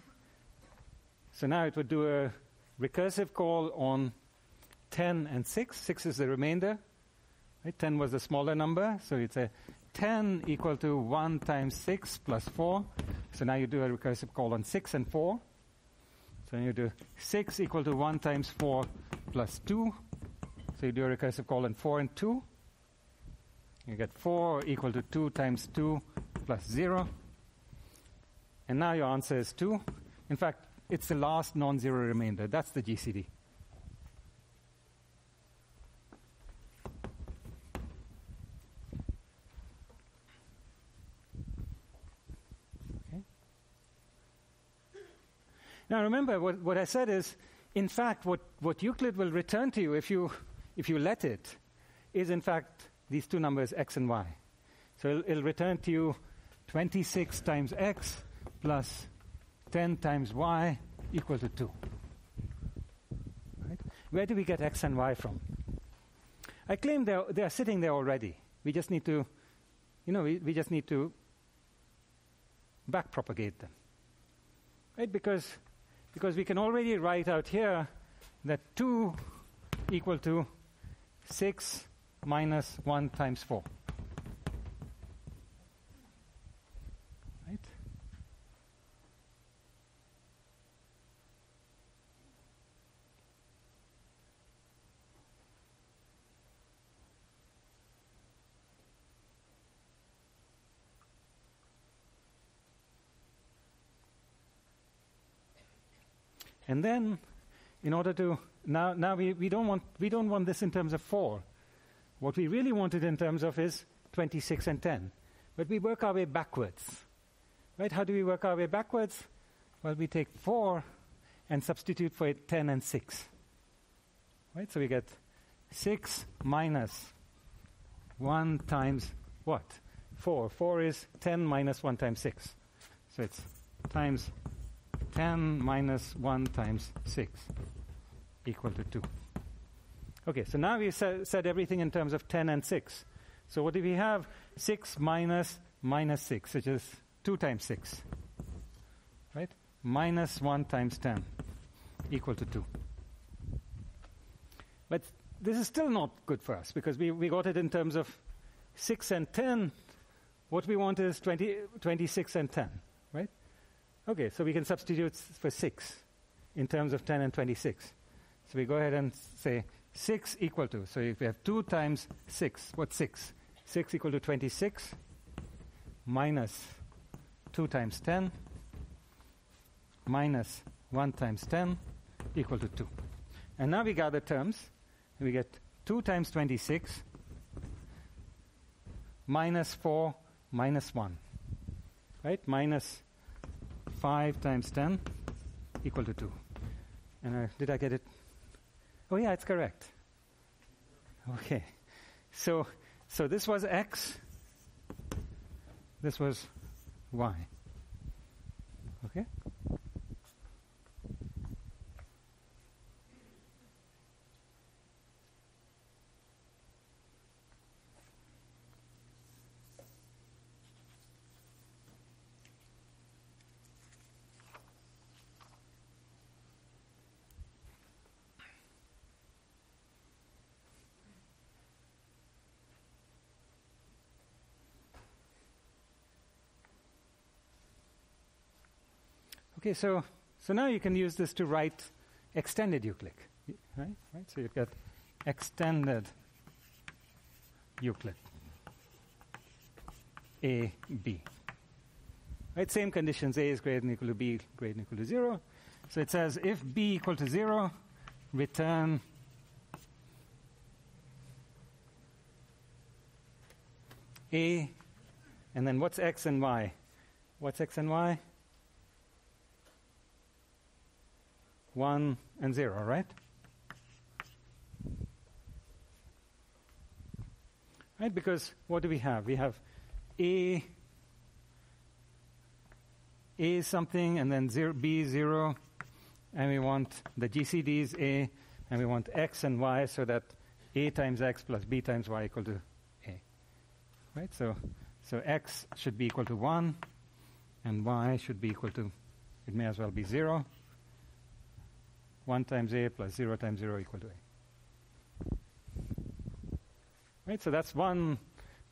So now it would do a recursive call on 10 and 6. 6 is the remainder. Right? 10 was the smaller number. So it's a 10 equal to 1 times 6 plus 4. So now you do a recursive call on 6 and 4. So you do 6 equal to 1 times 4 plus 2. So you do a recursive call on 4 and 2. You get 4 equal to 2 times 2 plus 0. And now your answer is 2. In fact, it's the last non-zero remainder. That's the GCD. Okay. Now remember, what I said is, in fact, what Euclid will return to you if you let it is, in fact, these two numbers, x and y. So it'll return to you 26 times x plus 10 times y equal to 2. Right? Where do we get x and y from? I claim they are sitting there already. We just need to, we just need to backpropagate them. Right? Because we can already write out here that 2 equal to 6 minus 1 times 4. Right? And then, in order to now we don't want this in terms of 4. What we really want it in terms of is 26 and 10. But we work our way backwards. Right? How do we work our way backwards? Well, we take 4 and substitute for it 10 and 6. Right? So we get 6 minus 1 times what? 4. 4 is 10 minus 1 times 6. So it's times 10 minus 1 times 6 equal to 2. Okay, so now we said everything in terms of 10 and 6. So what do we have? 6 minus 6, which is 2 times 6. Right? Minus 1 times 10 equal to 2. But this is still not good for us, because we got it in terms of 6 and 10. What we want is 26 and 10. Right? Okay, so we can substitute for 6 in terms of 10 and 26. So we go ahead and say 6 equal to, so if we have 2 times 6, what's 6? 6 equal to 26 minus 2 times 10 minus 1 times 10 equal to 2. And now we gather terms. We get 2 times 26 minus 4 minus 1. Right? Minus 5 times 10 equal to 2. And did I get it? Oh, yeah, it's correct. Okay. So this was x. This was y. Okay? Okay, so now you can use this to write extended Euclid, right? So you've got extended Euclid, A, B. Right, same conditions, A is greater than or equal to B, greater than or equal to 0. So it says if B equal to 0, return A, and then what's x and y? What's x and y? 1 and 0, right? Right, because what do we have? We have A is something, and then 0, B is 0, and we want the GCDs A, and we want x and y so that A times x plus B times y equal to A. Right, so x should be equal to 1, and y should be equal to, it may as well be 0. 1 times A plus 0 times 0 equal to A. Right, so that's one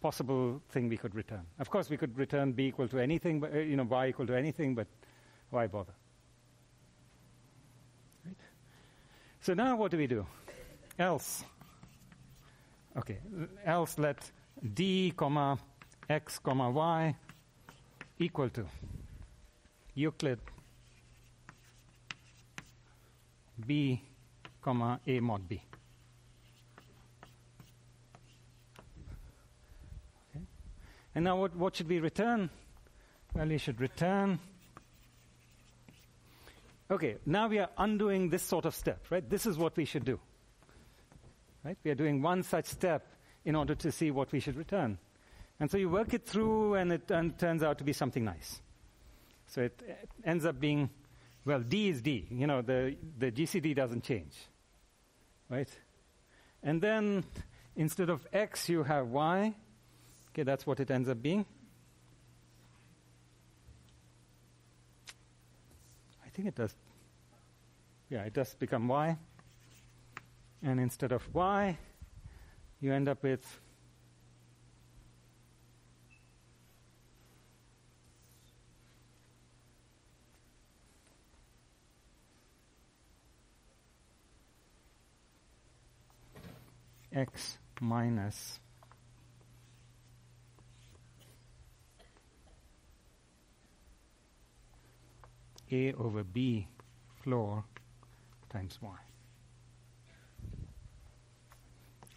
possible thing we could return. Of course, we could return B equal to anything, but, y equal to anything, but why bother? Right? So now what do we do? Else. Okay, else let D, comma, x, comma, y equal to Euclid B, comma, A mod B. Okay. And now what should we return? Well, we should return. Okay, now we are undoing this sort of step, right? This is what we should do. Right? We are doing one such step in order to see what we should return. And so you work it through, and it turns out to be something nice. So it ends up being, well, D is D. The GCD doesn't change, right? And then instead of x, you have y. Okay, that's what it ends up being. I think it does. Yeah, it does become y. And instead of y, you end up with x minus A over B floor times y.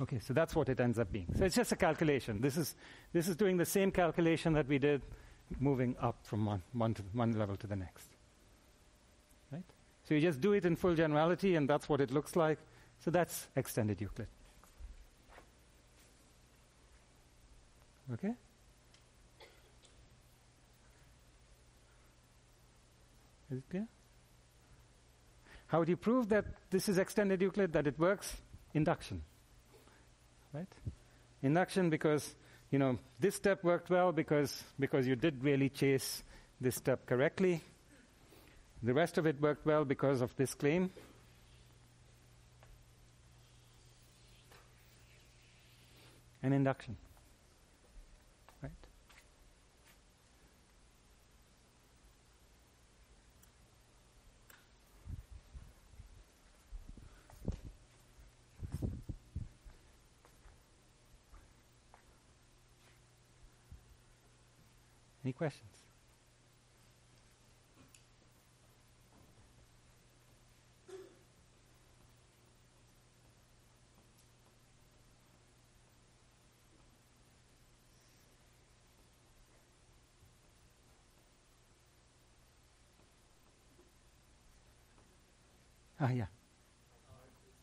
Okay, so that's what it ends up being. So it's just a calculation. This is doing the same calculation that we did moving up from one level to the next. Right? So you just do it in full generality, and that's what it looks like. So that's extended Euclid. Okay? Is it clear? How do you prove that this is extended Euclid, that it works? Induction. Right? Induction because, this step worked well because you did really chase this step correctly. The rest of it worked well because of this claim. And induction. Right? Any questions? Ah, yeah.
Is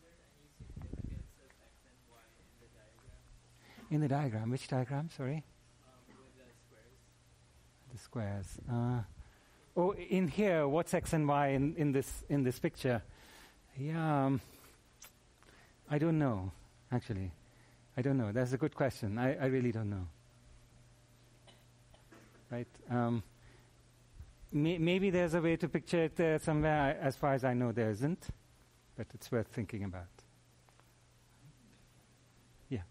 there any significance of x and y in the diagram?
In the diagram. Which diagram? Sorry?
With the squares.
The squares. Oh, in here, what's x and y in this picture? Yeah, I don't know, actually. I don't know. That's a good question. I really don't know. Right? Maybe there's a way to picture it there somewhere. As far as I know, there isn't. But it's worth thinking about. Yeah.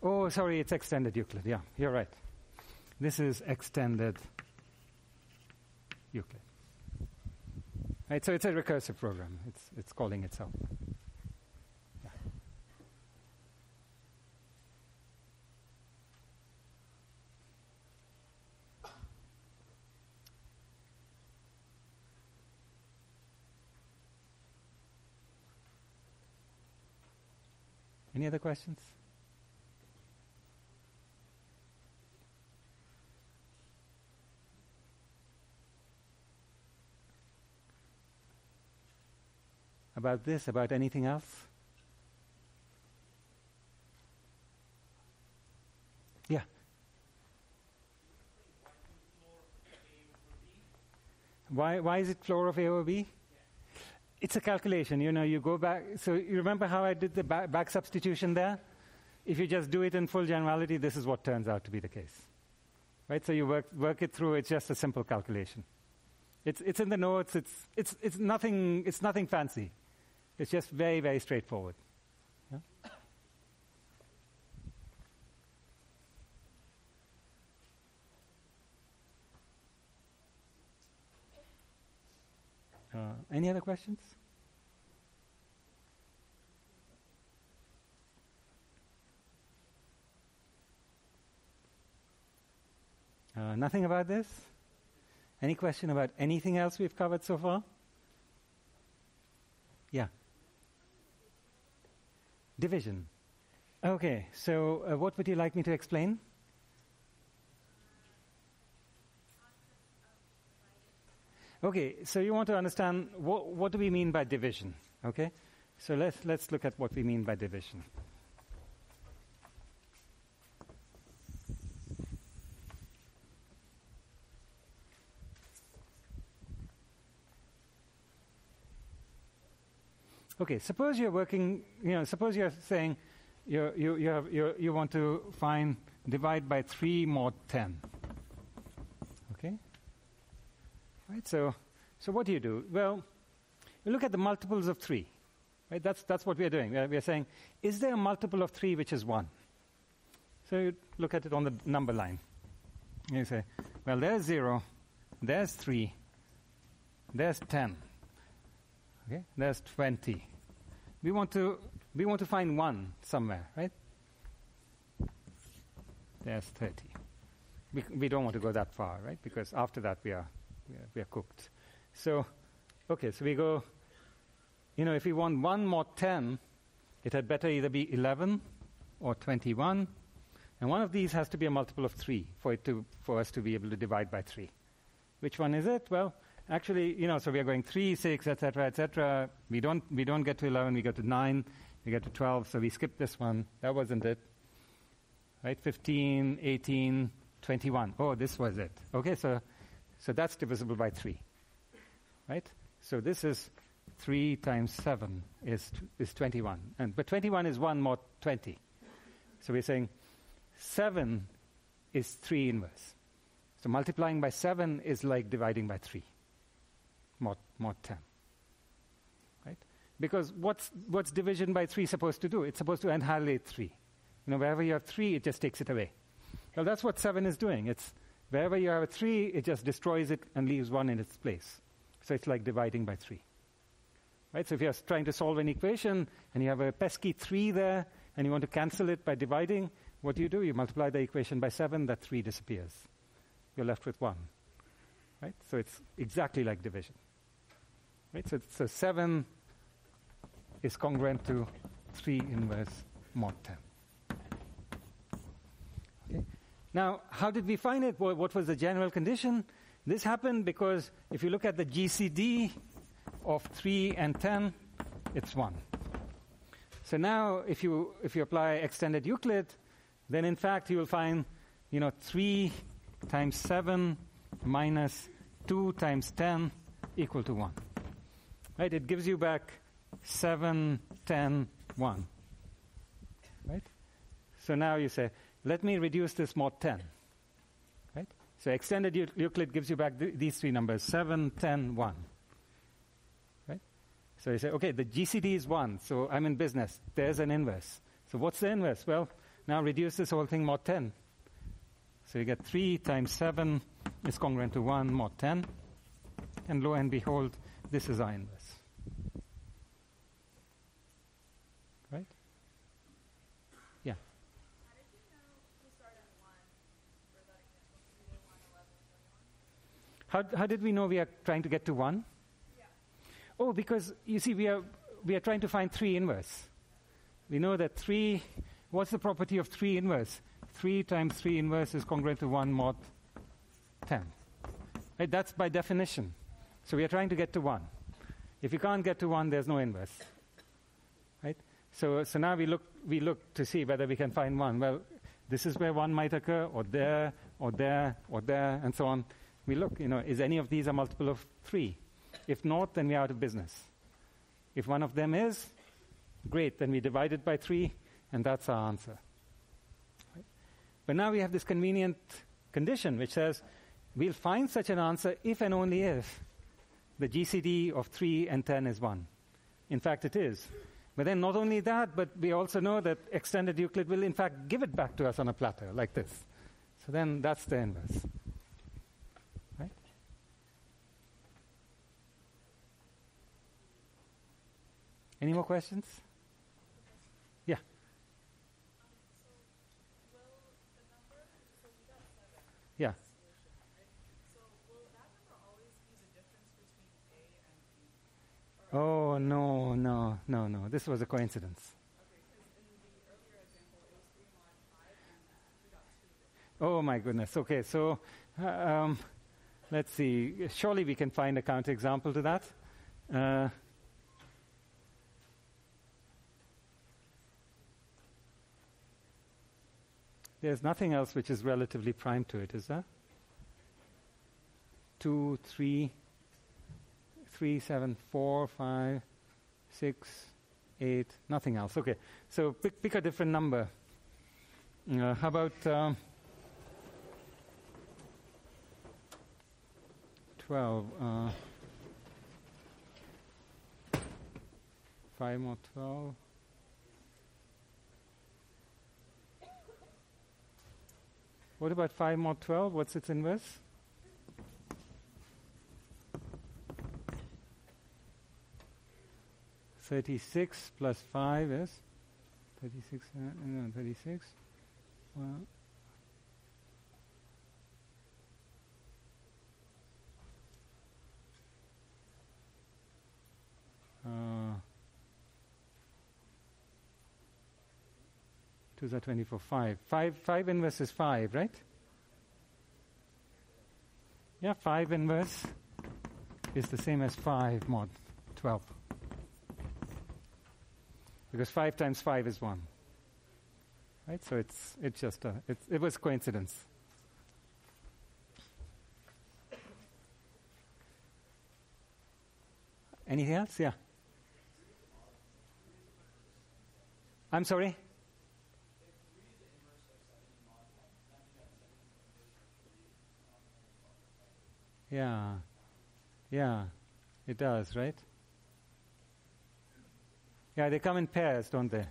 Oh, sorry, it's extended Euclid. Yeah, you're right. This is extended Euclid. Right, so it's a recursive program. It's calling itself. Yeah. Any other questions? About this, about anything else? Yeah. Why is it floor of A over B? Yeah. It's a calculation. You go back. So you remember how I did the back substitution there? If you just do it in full generality, this is what turns out to be the case. Right? So you work it through. It's just a simple calculation. It's in the notes. It's nothing fancy. It's just very, very straightforward. Yeah? Any other questions? Nothing about this? Any question about anything else we've covered so far? Yeah. Division. Okay, so what would you like me to explain? Okay, so you want to understand what do we mean by division? Okay, so let's look at what we mean by division. Okay, suppose you're working. Suppose you're saying you want to divide by 3 mod 10. Okay. Right. So what do you do? Well, you look at the multiples of 3. Right. That's what we are doing. We are saying, is there a multiple of 3 which is 1? So you look at it on the number line. You say, well, there's 0, there's 3, there's 10. Okay, there's 20. We want to find 1 somewhere, right? There's 30. We don't want to go that far, right? Because after that we are cooked. So, okay, so we go. If we want 1 mod 10, it had better either be 11 or 21, and one of these has to be a multiple of 3 for us to be able to divide by 3. Which one is it? Well, actually, so we are going 3, 6, etc., etc. We don't get to 11. We go to 9. We get to 12. So we skip this one. That wasn't it. Right? 15, 18, 21. Oh, this was it. Okay, so that's divisible by 3. Right? So this is 3 times 7 is 21. But 21 is 1 mod 20. So we're saying 7 is 3 inverse. So multiplying by 7 is like dividing by 3. Mod 10. Right? Because what's division by 3 supposed to do? It's supposed to annihilate 3. Wherever you have 3, it just takes it away. Well, that's what 7 is doing. It's wherever you have a 3, it just destroys it and leaves 1 in its place. So it's like dividing by 3. Right? So if you're trying to solve an equation and you have a pesky 3 there and you want to cancel it by dividing, what do? You multiply the equation by 7, that 3 disappears. You're left with 1. Right? So it's exactly like division. Right? So 7 is congruent to 3 inverse mod 10. Okay. Now, how did we find it? What was the general condition? This happened because if you look at the GCD of 3 and 10, it's 1. So now if you apply extended Euclid, then in fact you will find 3 times 7 minus 2 times 10 equal to 1. Right? It gives you back 7, 10, 1. Right? So now you say, let me reduce this mod 10. Right? So extended Euclid gives you back these three numbers, 7, 10, 1. Right? So you say, okay, the GCD is 1, so I'm in business. There's an inverse. So what's the inverse? Well, now reduce this whole thing mod 10. So you get 3 times 7 is congruent to 1 mod 10. And lo and behold, this is our inverse. Right? Yeah.
How did you know to start at 1 for that example? 0, 1, 11, 21?
How did we know we are trying to get to 1?
Yeah.
Oh, because you see, we are trying to find 3 inverse. We know that 3, what's the property of 3 inverse? 3 times 3 inverse is congruent to 1 mod 10. Right? That's by definition. So we are trying to get to 1. If you can't get to 1, there's no inverse. Right? So now we look to see whether we can find 1. Well, this is where 1 might occur, or there, or there, or there, and so on. We look, is any of these a multiple of 3? If not, then we're out of business. If one of them is, great, then we divide it by 3, and that's our answer. Right? But now we have this convenient condition which says we'll find such an answer if and only if the GCD of 3 and 10 is 1. In fact, it is. But then not only that, but we also know that extended Euclid will in fact give it back to us on a platter like this. So then that's the inverse. Right? Any more questions? Yeah.
So will the number, so we got 7.
Yeah.
Solution, right? So will that number always be the difference between A and B?
Oh, no. This was a coincidence.
Okay, because in the earlier example, it was 3 mod 5, and we got 2 different.
Oh, my goodness. Okay, so let's see. Surely we can find a counterexample to that. There's nothing else which is relatively prime to it, is there? 2, 3, 7, 4, 5, 6, 8, nothing else. Okay, so pick a different number. How about 12? 5 more 12. What about 5 mod 12? What's its inverse? (36) plus 5 is 36. 36. Well, twos are 24. 5 inverse is 5, right? Yeah, 5 inverse is the same as 5 mod 12. Because 5 times 5 is 1. Right? So it was coincidence. Anything else? Yeah. I'm sorry? Yeah, it does, right? Yeah, they come in pairs, don't they?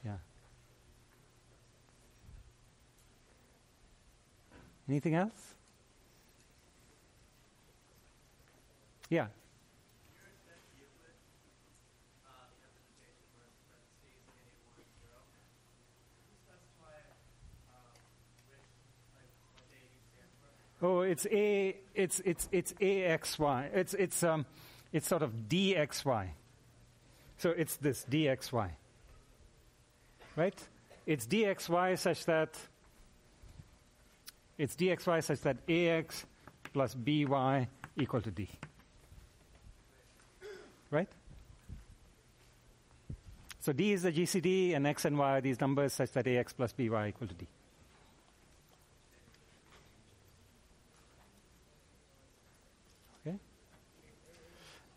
Yeah. Anything else? Yeah. Oh, it's AXY. It's sort of DXY. So it's this DXY. Right? It's DXY such that It's dxy such that ax plus by equal to d. Right? So d is the GCD, and x and y are these numbers such that ax plus by equal to d. Okay?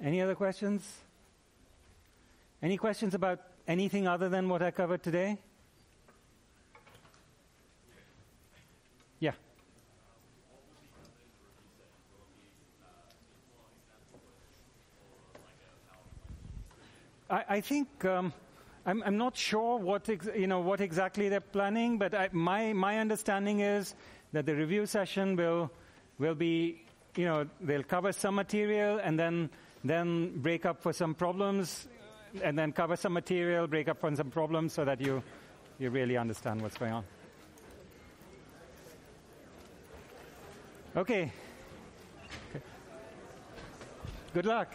Any other questions? Any questions about anything other than what I covered today? Yeah. I think I'm not sure what exactly they're planning, but my understanding is that the review session will be, they'll cover some material and then break up for some problems, and then cover some material, break up for some problems, so that you really understand what's going on. Okay. Good luck.